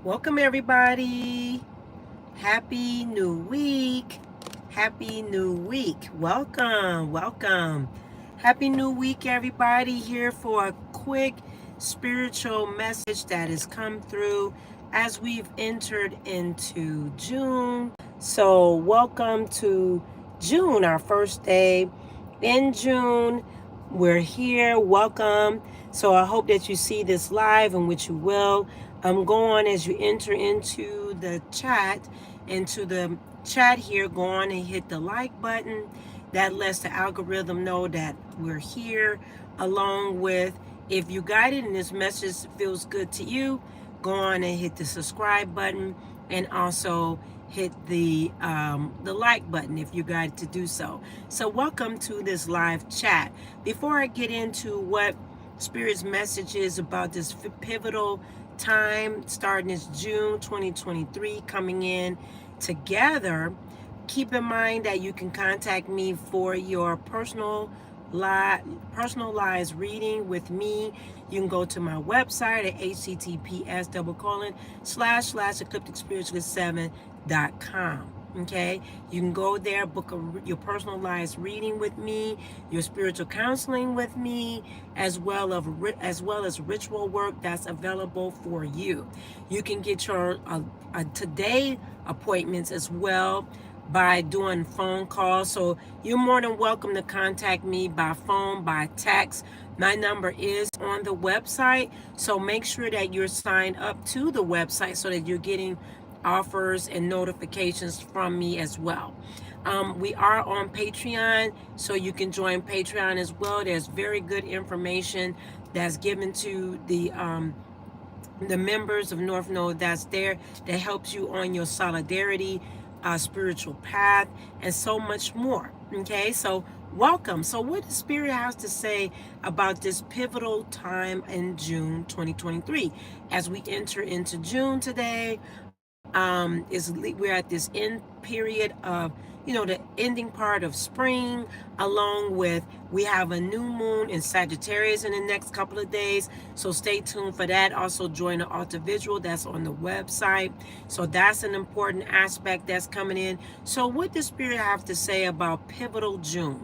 Welcome, everybody. Happy New Week. Happy New Week. Welcome. Welcome. Happy New Week, everybody. Here for a quick spiritual message that has come through as we've entered into June. So, welcome to June, our first day in June. We're here. Welcome. So I hope that you see this live, and which you will. Go on as you enter into the chat here. Go on and hit the like button. That lets the algorithm know that we're here. Along with, if you got it and this message feels good to you, go on and hit the subscribe button, and also hit the like button if you got to do so. So welcome to this live chat. Before I get into what Spirit's message is about this pivotal time starting this June 2023 coming in together, keep in mind that you can contact me for your personalized reading with me. You can go to my website at https://eclipticspiritualist7.com. Okay, you can go there, book your personalized reading with me, your spiritual counseling with me, as well as ritual work that's available for you. You can get your today appointments as well by doing phone calls. So you're more than welcome to contact me by phone, by text. My number is on the website. So make sure that you're signed up to the website so that you're getting offers and notifications from me as well. We are on Patreon, so you can join Patreon as well. There's very good information that's given to the members of North Node that's there that helps you on your solidarity, spiritual path, and so much more. Okay, so welcome. So what does Spirit has to say about this pivotal time in June 2023? As we enter into June today, we're at this end period of the ending part of spring, along with we have a new moon in Sagittarius in the next couple of days, so stay tuned for that. Also join the altar visual that's on the website, so that's an important aspect that's coming in. So what does Spirit have to say about pivotal June?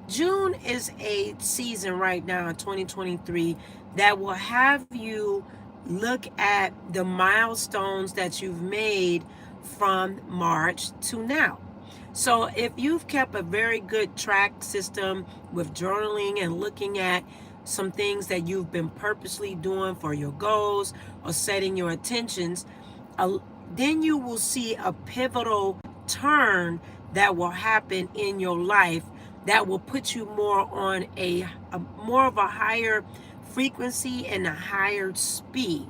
June is a season right now in 2023 that will have you look at the milestones that you've made from March to now. So if you've kept a very good track system with journaling and looking at some things that you've been purposely doing for your goals or setting your intentions, then you will see a pivotal turn that will happen in your life that will put you more on a more of a higher frequency and a higher speed.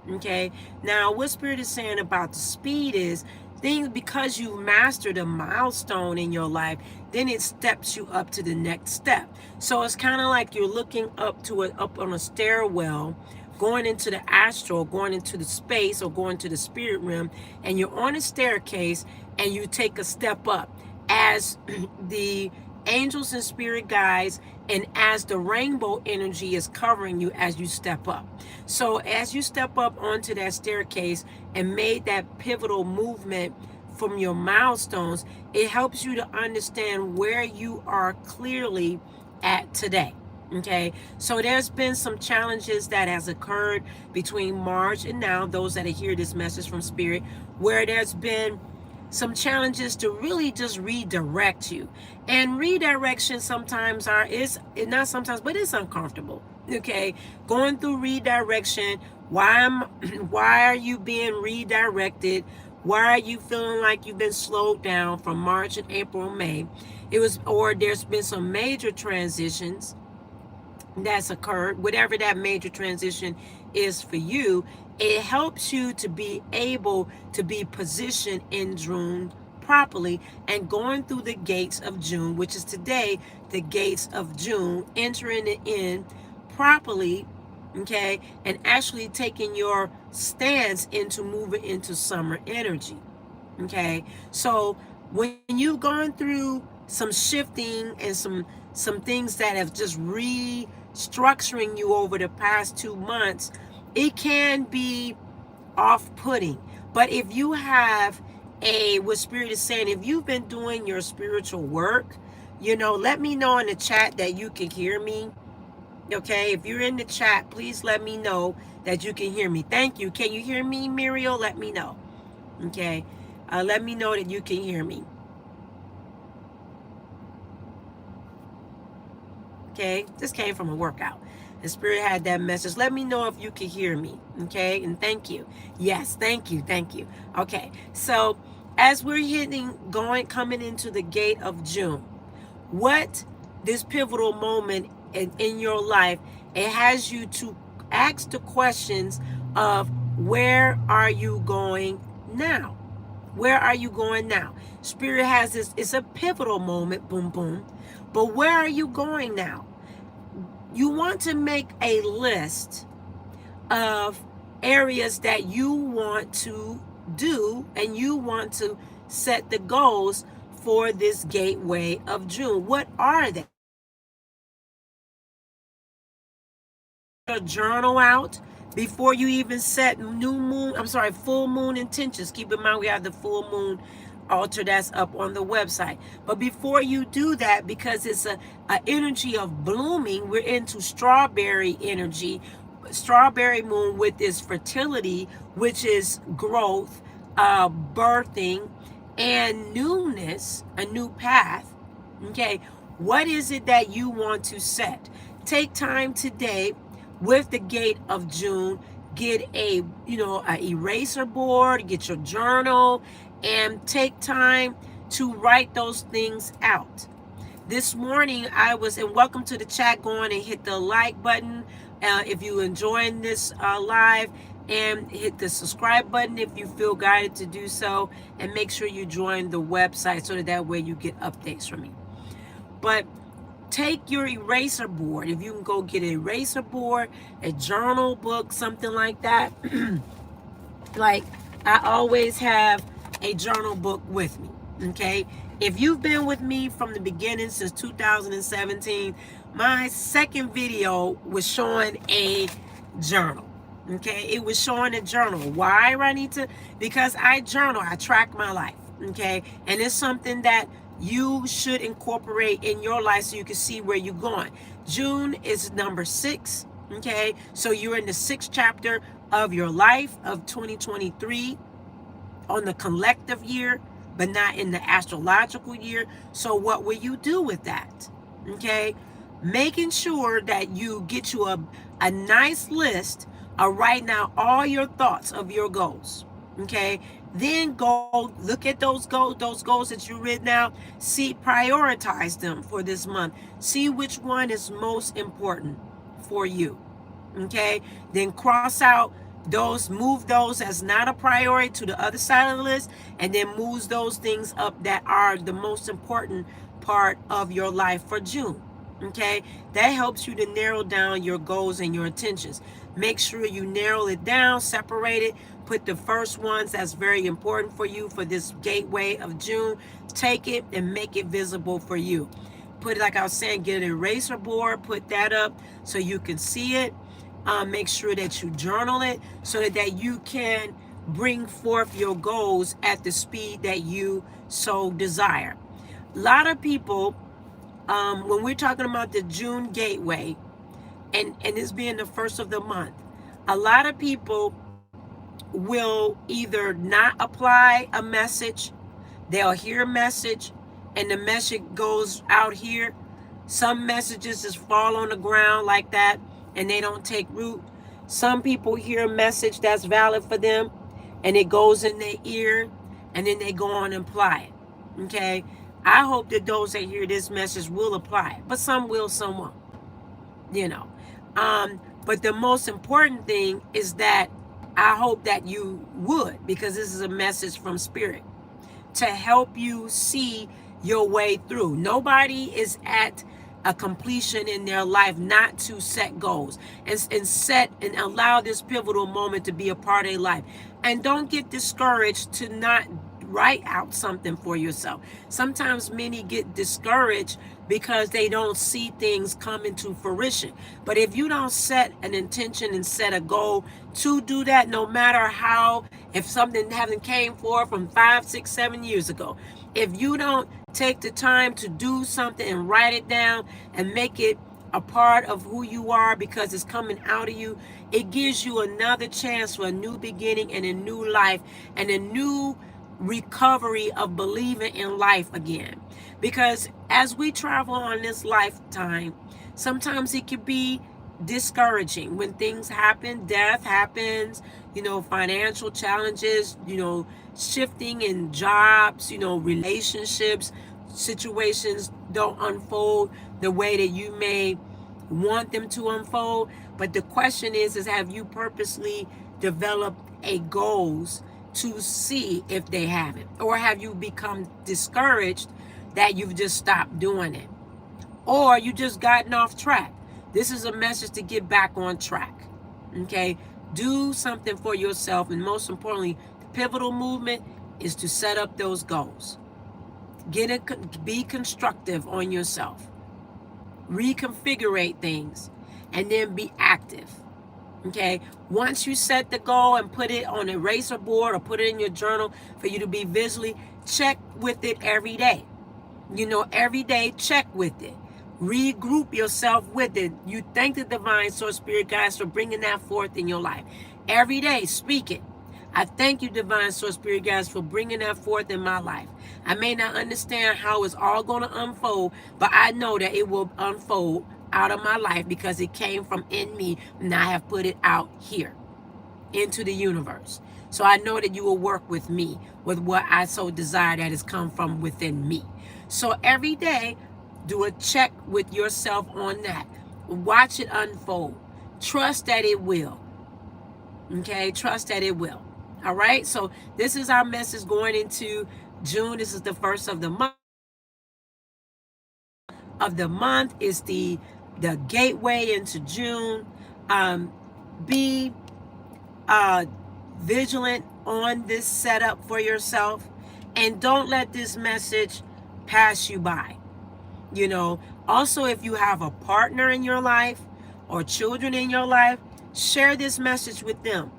Okay, now what Spirit is saying about the speed is things, because you've mastered a milestone in your life, then it steps you up to the next step. So it's kind of like you're looking up on a stairwell, going into the astral, going into the space, or going to the spirit realm, and you're on a staircase and you take a step up as the angels and spirit guides, and as the rainbow energy is covering you as you step up. So as you step up onto that staircase and made that pivotal movement from your milestones, it helps you to understand where you are clearly at today. Okay, so there's been some challenges that has occurred between March and now, those that hear this message from Spirit, where there's been some challenges to really just redirect you. And redirection sometimes it's uncomfortable. Okay, going through redirection, why are you being redirected? Why are you feeling like you've been slowed down from March and April and May? There's been some major transitions that's occurred. Whatever that major transition is for you, it helps you to be able to be positioned in June properly and going through the gates of June, which is today, the gates of June, entering it in properly, okay, and actually taking your stance into moving into summer energy. Okay, so when you've gone through some shifting and some things that have just restructuring you over the past 2 months, it can be off-putting. But if you have what Spirit is saying, if you've been doing your spiritual work, let me know in the chat that you can hear me. Okay, if you're in the chat, please let me know that you can hear me. Thank you. Can you hear me, Muriel? Let me know. Okay, let me know that you can hear me. Okay, this came from a workout. The Spirit had that message. Let me know if you can hear me. Okay, and thank you. Yes, thank you. Okay, so as we're coming into the gate of June, what this pivotal moment in your life, it has you to ask the questions of where are you going now? Where are you going now? Spirit has this, it's a pivotal moment, boom, boom. But where are you going now? You want to make a list of areas that you want to do, and you want to set the goals for this gateway of June. What are they? A journal out before you even set full moon intentions. Keep in mind we have the full moon altar that's up on the website. But before you do that, because it's a energy of blooming, we're into strawberry energy, strawberry moon with this fertility, which is growth, birthing, and newness, a new path. Okay, what is it that you want to set? Take time today with the gate of June. Get a eraser board, get your journal, and take time to write those things out. This morning and welcome to the chat, go on and hit the like button if you enjoying this live, and hit the subscribe button if you feel guided to do so, and make sure you join the website so that way you get updates from me. But take your eraser board. If you can go get an eraser board, a journal book, something like that. Like, I always have a journal book with me, okay? If you've been with me from the beginning since 2017, my second video was showing a journal, okay? It was showing a journal. Why, Ranita? Because I journal, I track my life, okay? And it's something that you should incorporate in your life so you can see where you're going. June is number 6, okay? So you're in the 6th chapter of your life of 2023 on the collective year, but not in the astrological year. So what will you do with that? Okay? Making sure that you get you a nice list of writing out all your thoughts of your goals. Okay? Then go look at those goals that you written out. Prioritize them for this month. See which one is most important for you. Okay? Then cross out move those as not a priority to the other side of the list, and then moves those things up that are the most important part of your life for June. Okay? That helps you to narrow down your goals and your intentions. Make sure you narrow it down, separate it, put the first ones that's very important for you for this gateway of June. Take it and make it visible for you. Put it, like I was saying, get an eraser board, put that up so you can see it. Make sure that you journal it so that you can bring forth your goals at the speed that you so desire. A lot of people, when we're talking about the June gateway, and this being the first of the month, a lot of people will either not apply a message, they'll hear a message, and the message goes out here. Some messages just fall on the ground like that, and they don't take root. Some people hear a message that's valid for them, and it goes in their ear, and then they go on and apply it. Okay? I hope that those that hear this message will apply it, but some will, some won't. But the most important thing is that I hope that you would, because this is a message from Spirit to help you see your way through. Nobody is at a completion in their life not to set goals and set and allow this pivotal moment to be a part of their life. And don't get discouraged to not write out something for yourself. Sometimes many get discouraged because they don't see things come into fruition. But if you don't set an intention and set a goal to do that, no matter how, if something hasn't came forth from 5, 6, 7 years ago, if you don't take the time to do something and write it down and make it a part of who you are because it's coming out of you, it gives you another chance for a new beginning and a new life and a new recovery of believing in life again. Because as we travel on this lifetime, sometimes it can be discouraging when things happen. Death happens, financial challenges, shifting in jobs, relationships, situations don't unfold the way that you may want them to unfold. But the question is have you purposely developed a goals to see if they haven't? Or have you become discouraged that you've just stopped doing it? Or you just gotten off track? This is a message to get back on track. Okay? Do something for yourself. And most importantly, the pivotal movement is to set up those goals. Be constructive on yourself. Reconfigure things. And then be active. Okay? Once you set the goal and put it on an eraser board or put it in your journal for you to be visually, check with it every day. Every day, check with it. Regroup yourself with it. You thank the divine source spirit guides for bringing that forth in your life. Every day, speak it. I thank you, divine source spirit guides, for bringing that forth in my life. I may not understand how it's all going to unfold, but I know that it will unfold out of my life because it came from in me and I have put it out here into the universe. So I know that you will work with me with what I so desire that has come from within me. So every day, do a check with yourself on that. Watch it unfold. Trust that it will. Okay? Trust that it will. All right? So this is our message going into June. This is the first of the month. Is the gateway into June. Be vigilant on this setup for yourself. And don't let this message pass you by. Also, if you have a partner in your life or children in your life, share this message with them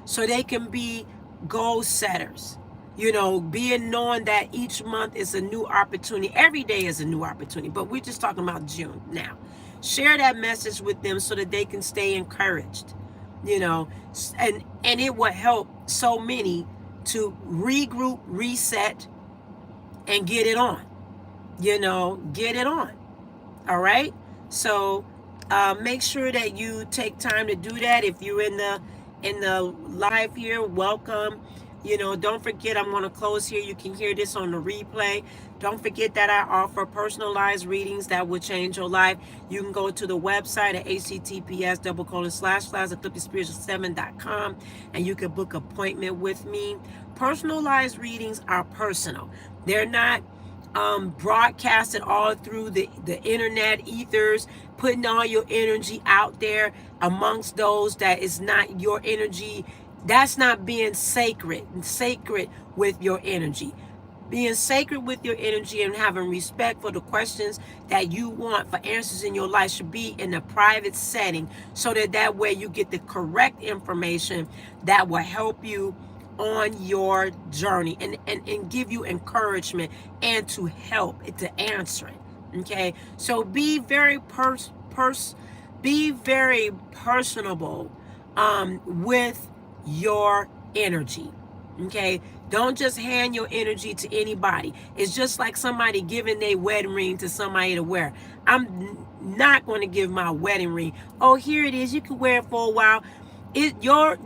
so they can be goal setters. Being knowing that each month is a new opportunity. Every day is a new opportunity, but we're just talking about June now. Share that message with them so that they can stay encouraged, and it will help so many to regroup, reset, and get it on. Get it on. All right? So make sure that you take time to do that. If you're in the live here, welcome. Don't forget, I'm going to close here. You can hear this on the replay. Don't forget that I offer personalized readings that will change your life. You can go to the website at https://eclipsespiritual7.com and you can book an appointment with me. Personalized readings are personal. They're not broadcasted all through the internet ethers, putting all your energy out there amongst those that is not your energy. That's not being sacred with your energy. Being sacred with your energy and having respect for the questions that you want for answers in your life should be in a private setting so that way you get the correct information that will help you on your journey and give you encouragement and to help to answer it. Okay, so be very personable with your energy. Okay, don't just hand your energy to anybody. It's just like somebody giving their wedding ring to somebody to wear. I'm not going to give my wedding ring. Oh, here it is. You can wear it for a while. Your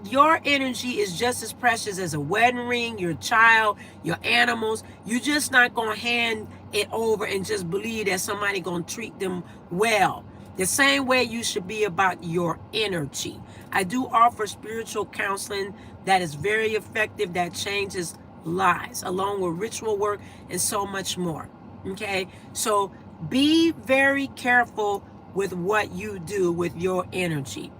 energy is just as precious as a wedding ring, your child, your animals. You're just not going to hand it over and just believe that somebody going to treat them well. The same way you should be about your energy. I do offer spiritual counseling that is very effective, that changes lives, along with ritual work and so much more. Okay, so be very careful with what you do with your energy.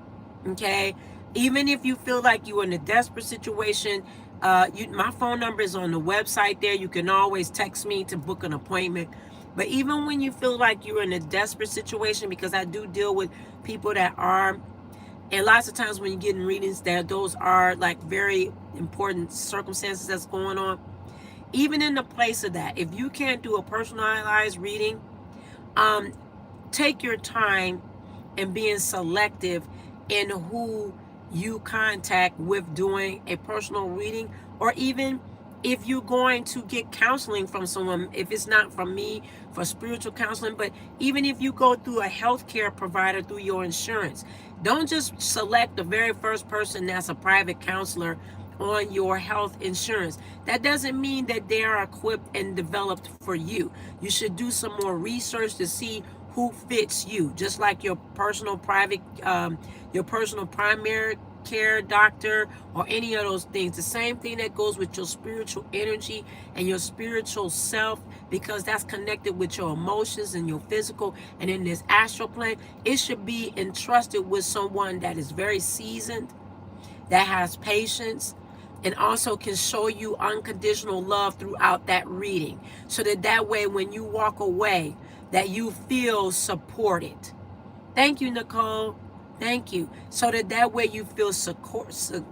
Okay, even if you feel like you're in a desperate situation, My phone number is on the website there. You can always text me to book an appointment. But even when you feel like you're in a desperate situation, because I do deal with people that are, and lots of times when you get in readings, that those are like very important circumstances that's going on. Even in the place of that, if you can't do a personalized reading, take your time and being selective in who you contact with doing a personal reading, or even if you're going to get counseling from someone, if it's not from me for spiritual counseling, but even if you go through a healthcare provider through your insurance, don't just select the very first person that's a private counselor on your health insurance. That doesn't mean that they are equipped and developed for you. You should do some more research to see who fits you, just like your personal private, your personal primary care doctor or any of those things. The same thing that goes with your spiritual energy and your spiritual self, because that's connected with your emotions and your physical. And in this astral plane, it should be entrusted with someone that is very seasoned, that has patience, and also can show you unconditional love throughout that reading, so that way when you walk away, that you feel supported. Thank you, Nicole. Thank you. So that way you feel supported,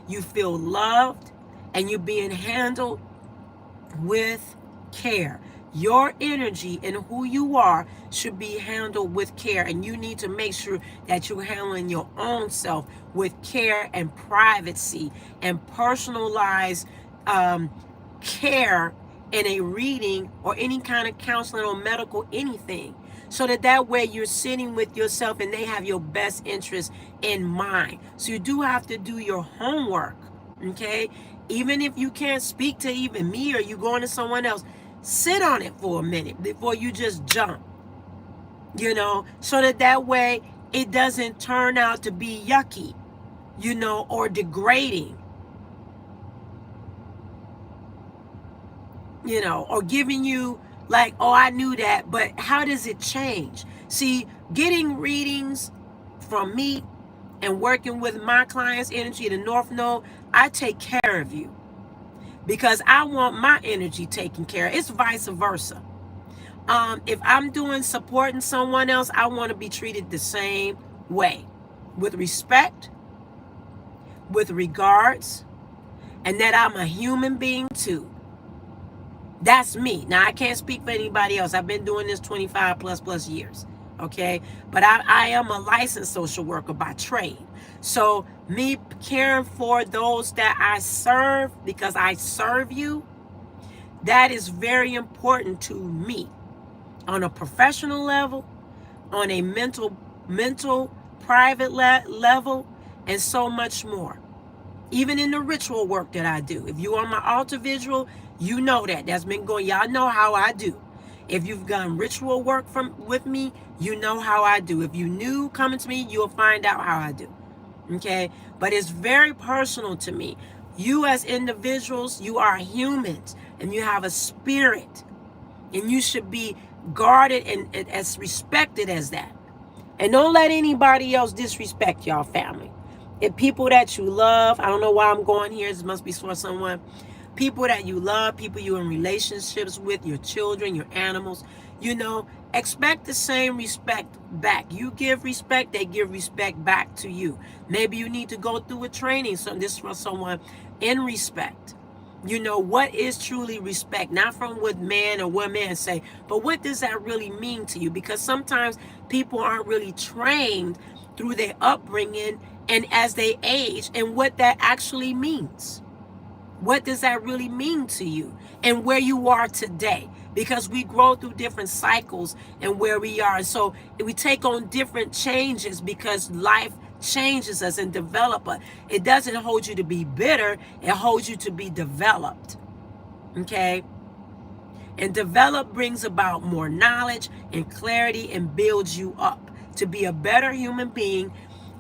you feel loved, and you're being handled with care. Your energy and who you are should be handled with care, and you need to make sure that you're handling your own self with care and privacy and personalized care in a reading or any kind of counseling or medical anything, so that way you're sitting with yourself and they have your best interest in mind. So you do have to do your homework, okay? Even if you can't speak to even me or you going to someone else, sit on it for a minute before you just jump, so that way it doesn't turn out to be yucky, or degrading, or giving you like, oh, I knew that, but how does it change? See, getting readings from me and working with my clients' energy, the North Node, I take care of you because I want my energy taken care of. It's vice versa. If I'm doing supporting someone else, I want to be treated the same way, with respect, with regards, and that I'm a human being too. That's me. Now, I can't speak for anybody else. I've been doing this 25 plus years, okay? But I am a licensed social worker by trade. So me caring for those that I serve, because I serve you, that is very important to me on a professional level, on a mental private level, and so much more. Even in the ritual work that I do. If you're on my altar visual, you know that's been going. Y'all know how I do. If you've done ritual work with me, you know how I do. If you new coming to me, you'll find out how I do. Okay? But it's very personal to me. You as individuals, you are humans, and you have a spirit, and you should be guarded and as respected as that. And don't let anybody else disrespect y'all family. If people that you love, I don't know why I'm going here, this must be for someone. People that you love, people you're in relationships with, your children, your animals, expect the same respect back. You give respect, they give respect back to you. Maybe you need to go through a training, so this is for someone in respect. What is truly respect? Not from what man or women say, but what does that really mean to you? Because sometimes people aren't really trained through their upbringing and as they age, and what that actually means. What does that really mean to you and where you are today? Because we grow through different cycles and where we are. So we take on different changes because life changes us and develop us. It doesn't hold you to be bitter. It holds you to be developed. Okay? And develop brings about more knowledge and clarity and builds you up to be a better human being,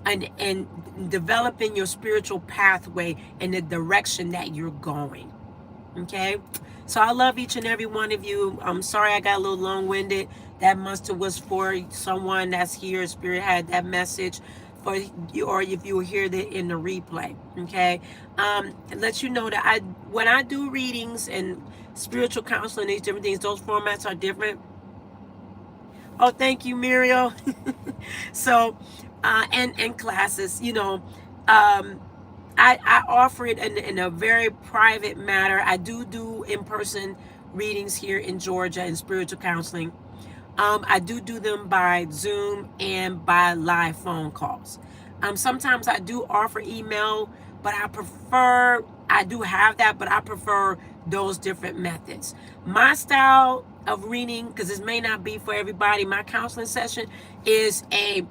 and developing your spiritual pathway in the direction that you're going. Okay? So I love each and every one of you. I'm sorry I got a little long-winded. That must have was for someone that's here. Spirit had that message. for you, or if you will hear that in the replay. Okay, and let you know that when I do readings and spiritual counseling, these different things, those formats are different. Oh, thank you, Muriel. So, and classes, I offer it in a very private matter. I do in-person readings here in Georgia in spiritual counseling. I do them by Zoom and by live phone calls. Sometimes I do offer email, but I do have that, but I prefer those different methods. My style of reading, because this may not be for everybody, my counseling session is a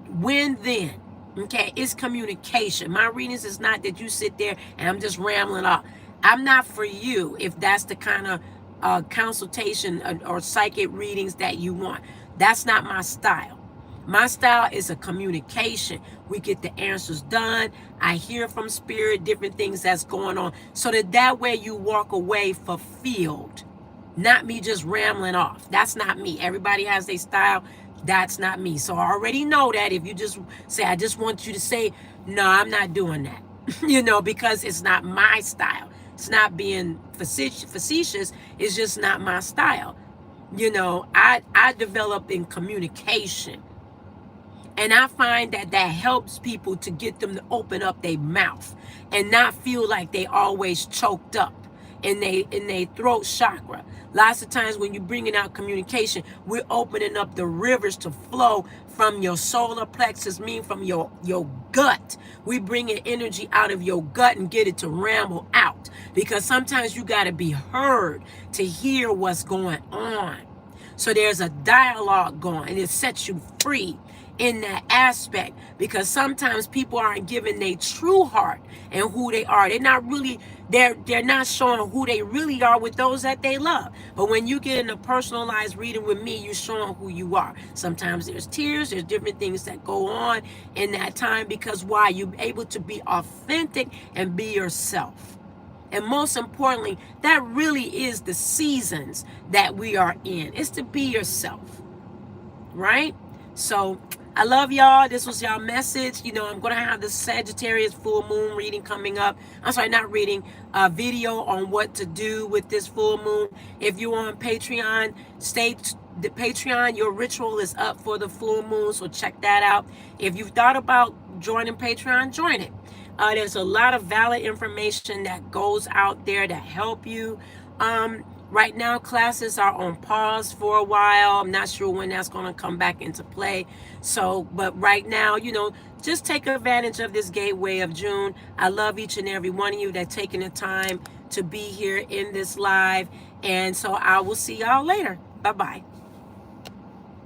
win-then. Okay, it's communication. My readings is not that you sit there and I'm just rambling off. I'm not for you if that's the kind of consultation or psychic readings that you want. That's not my style. My style is a communication. We get the answers done. I hear from spirit, different things that's going on, so that way you walk away fulfilled. Not me just rambling off. That's not me. Everybody has their style. That's not me. So I already know that if you just say, I just want you to say, no, I'm not doing that, because it's not my style. It's not being facetious. It's just not my style. I develop in communication. And I find that helps people to get them to open up their mouth and not feel like they always choked up in their throat chakra. Lots of times when you're bringing out communication, we're opening up the rivers to flow from your solar plexus, from your gut. We bringing energy out of your gut and get it to ramble out. Because sometimes you got to be heard to hear what's going on. So there's a dialogue going, and it sets you free in that aspect, because sometimes people aren't giving their true heart and who they are. They're not showing who they really are with those that they love. But when you get in a personalized reading with me, you're showing who you are. Sometimes there's tears, there's different things that go on in that time, because why? You're able to be authentic and be yourself. And most importantly, that really is the seasons that we are in. It's to be yourself, right? So I love y'all. This was y'all message. I'm going to have the Sagittarius full moon reading coming up. I'm sorry, not reading, a video on what to do with this full moon. If you're on Patreon, the Patreon, your ritual is up for the full moon, so check that out. If you've thought about joining Patreon, join it. There's a lot of valid information that goes out there to help you. Right now, classes are on pause for a while. I'm not sure when that's going to come back into play. So, but right now, just take advantage of this gateway of June. I love each and every one of you that's taking the time to be here in this live. And so I will see y'all later. Bye-bye.